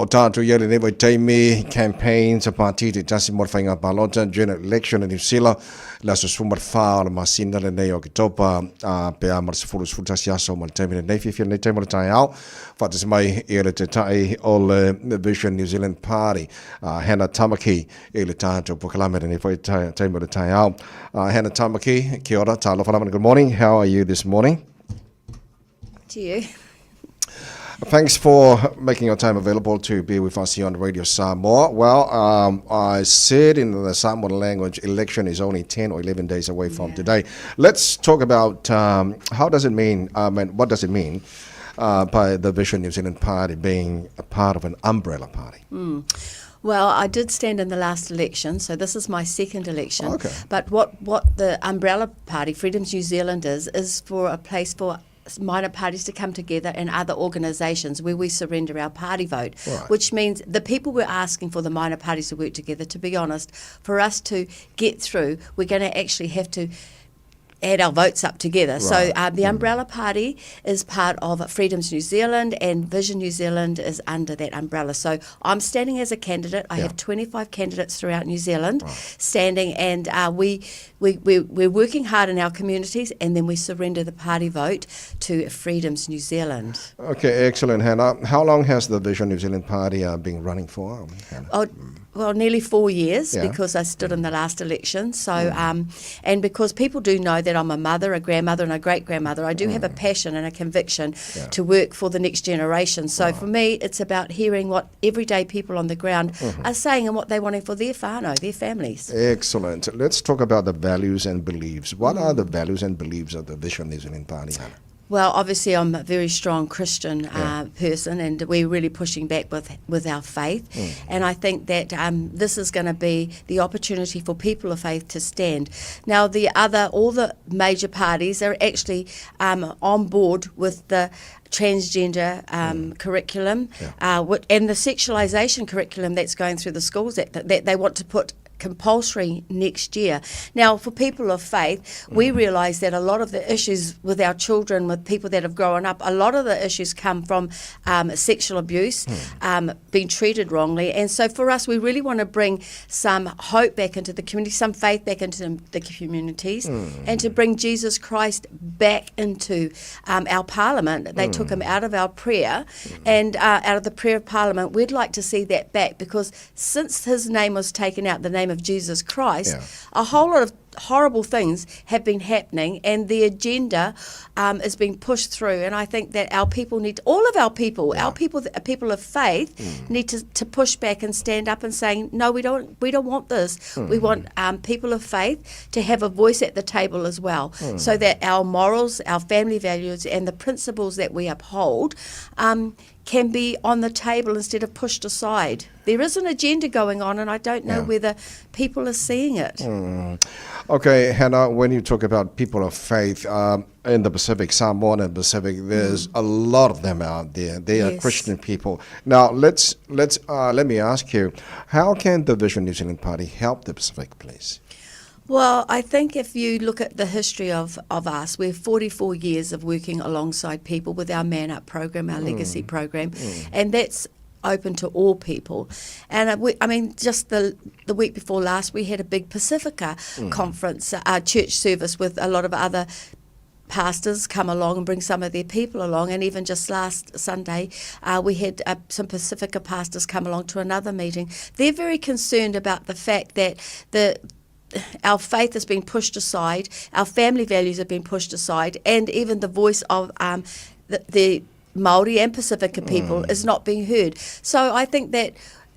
tātou iere newa taimi campaigns a party te tasi mo whainga balota general election in New Zealand la so sumar wha o masina le nei o ki topa pe a mar sefuru tasi aso mo taimi nei whiwhia nei taimi tai au whatis mai e le te tai o le Vision New Zealand Party Hannah Tamaki e le tātou pukalamere nei whai taimi le tai au Hannah Tamaki, kia ora, tālo whanamana, good morning, how are you this morning? To you. Thanks for making your time available to be with us here on Radio Samoa. Well, I said in the Samoan language, election is only 10 or 11 days away from today. Let's talk about how does it mean, what does it mean by the Vision New Zealand Party being a part of an umbrella party? Well, I did stand in the last election, so this is my second election. Okay. But what the umbrella party, Freedoms New Zealand, is for a place for minor parties to come together and other organisations where we surrender our party vote, Right. which means the people we're asking for the minor parties to work together, to be honest, for us to get through, we're going to actually have to add our votes up together. Right. So the umbrella party is part of Freedoms New Zealand, and Vision New Zealand is under that umbrella. So I'm standing as a candidate. I have 25 candidates throughout New Zealand standing, and we're working hard in our communities, and then we surrender the party vote to Freedoms New Zealand. Okay, excellent, Hannah. How long has the Vision New Zealand Party been running for, Hannah? Well, nearly 4 years, Yeah. because I stood in the last election. So, and because people do know that I'm a mother, a grandmother, and a great-grandmother, I do have a passion and a conviction to work for the next generation. So for me, it's about hearing what everyday people on the ground are saying and what they're wanting for their whānau, their families. Excellent. Let's talk about the values and beliefs. What are the values and beliefs of the Vision New Zealand Party, Hannah? Well, obviously, I'm a very strong Christian person, and we're really pushing back with our faith. And I think that this is going to be the opportunity for people of faith to stand. Now, all the major parties are actually on board with the transgender curriculum and the sexualisation curriculum that's going through the schools that they want to put compulsory next year. Now, for people of faith, we realise that a lot of the issues with our children, with people that have grown up, a lot of the issues come from sexual abuse, being treated wrongly. And so for us, we really want to bring some hope back into the community, some faith back into the communities, and to bring Jesus Christ back into our parliament. They took him out of our prayer and out of the prayer of parliament. We'd like to see that back, because since his name was taken out, the name of Jesus Christ, a whole lot of horrible things have been happening, and the agenda is being pushed through. And I think that our people need, all of our people, people of faith, need to push back and stand up and saying, no, we don't want this. We want people of faith to have a voice at the table as well, so that our morals, our family values, and the principles that we uphold can be on the table instead of pushed aside. There is an agenda going on, and I don't know whether people are seeing it. Okay, Hannah, when you talk about people of faith in the Pacific, Samoa and Pacific, there's a lot of them out there. They are Christian people. Now, let me ask you, how can the Vision New Zealand Party help the Pacific, please? Well, I think if you look at the history of us, we're 44 years of working alongside people with our Man Up program, our legacy program, and that's open to all people. And just the week before last, we had a big Pacifica conference, church service with a lot of other pastors come along and bring some of their people along, and even just last Sunday we had some Pacifica pastors come along to another meeting. They're very concerned about the fact that our faith has been pushed aside, our family values have been pushed aside, and even the voice of the Māori and Pacifica people is not being heard. So I think that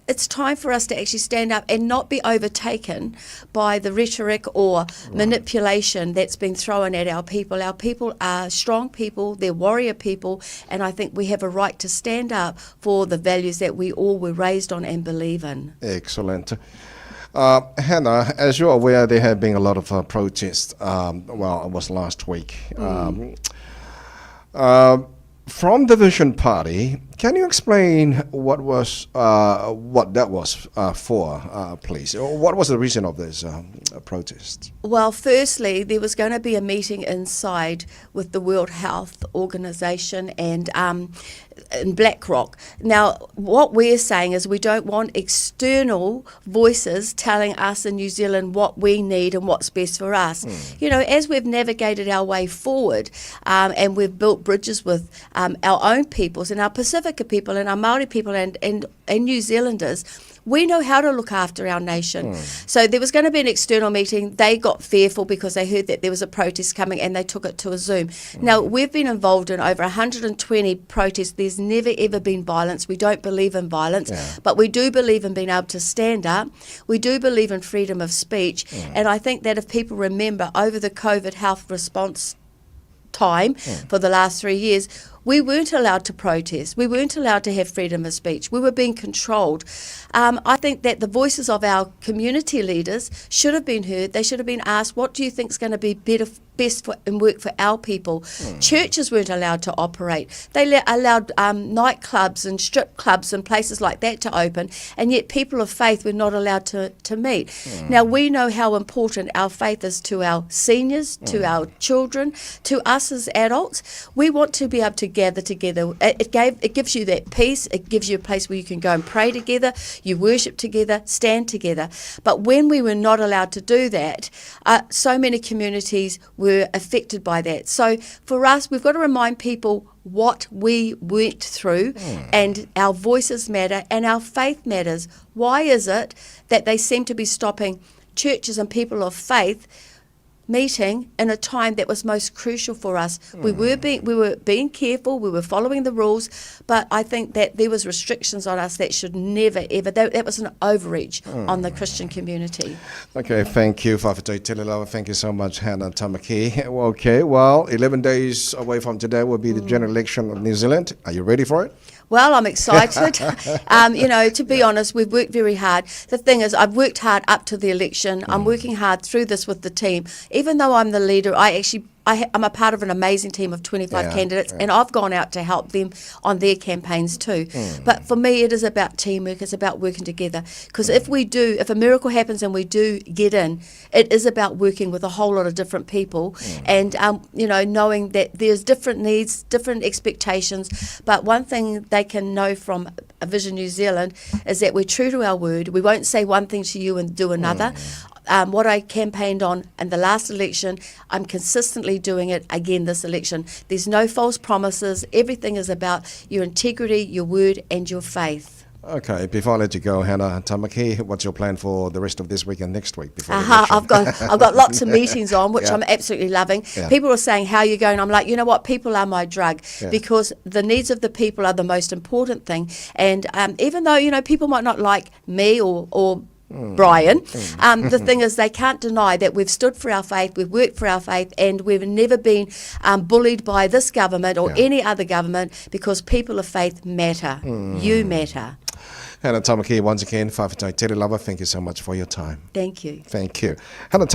it's time for us to actually stand up and not be overtaken by the rhetoric or manipulation that's been thrown at our people. Our people are strong people, they're warrior people, and I think we have a right to stand up for the values that we all were raised on and believe in. Excellent. Hannah, as you're aware, there have been a lot of protests. Well, it was last week. From the Vision Party, can you explain what that was for, please? What was the reason of this protest? Well, firstly, there was going to be a meeting inside with the World Health Organization, and in BlackRock. Now, what we're saying is we don't want external voices telling us in New Zealand what we need and what's best for us. You know, as we've navigated our way forward, and we've built bridges with our own peoples and our Pacifica people and our Māori people and New Zealanders, we know how to look after our nation. So there was going to be an external meeting. They got fearful because they heard that there was a protest coming and they took it to a Zoom. Now, we've been involved in over 120 protests. There's never ever been violence. We don't believe in violence, but we do believe in being able to stand up. We do believe in freedom of speech. And I think that if people remember over the COVID health response time for the last 3 years, we weren't allowed to protest. We weren't allowed to have freedom of speech. We were being controlled. I think that the voices of our community leaders should have been heard. They should have been asked, what do you think is going to be best for and work for our people? Churches weren't allowed to operate. They allowed nightclubs and strip clubs and places like that to open, and yet people of faith were not allowed to meet. Now, we know how important our faith is to our seniors, to our children, to us as adults. We want to be able to gather together. It gives you that peace. It gives you a place where you can go and pray together, you worship together, stand together. But when we were not allowed to do that, so many communities were affected by that. So for us, we've got to remind people what we went through, and our voices matter and our faith matters. Why is it that they seem to be stopping churches and people of faith meeting in a time that was most crucial for us? We were being careful, we were following the rules, but I think that there was restrictions on us that should never ever, that was an overreach on the Christian community. Okay, thank you, Whawhatui Te Lava. Thank you so much, Hannah Tamaki. Okay, well, 11 days away from today will be the general election of New Zealand. Are you ready for it? Well, I'm excited. You know, to be honest, we've worked very hard. The thing is, I've worked hard up to the election. I'm working hard through this with the team. Even though I'm the leader, I'm a part of an amazing team of 25 candidates, and I've gone out to help them on their campaigns too. But for me, it is about teamwork. It's about working together. Because if a miracle happens and we do get in, it is about working with a whole lot of different people, and you know, knowing that there's different needs, different expectations. But one thing they can know from a Vision New Zealand is that we're true to our word. We won't say one thing to you and do another. What I campaigned on in the last election, I'm consistently doing it again this election. There's no false promises. Everything is about your integrity, your word, and your faith. Okay, before I let you go, Hannah Tamaki, what's your plan for the rest of this week and next week? I've got lots of meetings on, which I'm absolutely loving. People are saying, how are you going? I'm like, you know what, people are my drug, because the needs of the people are the most important thing. And even though, you know, people might not like me or Brian, the thing is, they can't deny that we've stood for our faith, we've worked for our faith, and we've never been bullied by this government or any other government, because people of faith matter. You matter. Hannah Tamaki, once again, Whawhatui Te Lava, thank you so much for your time. Thank you. Thank you. Hannah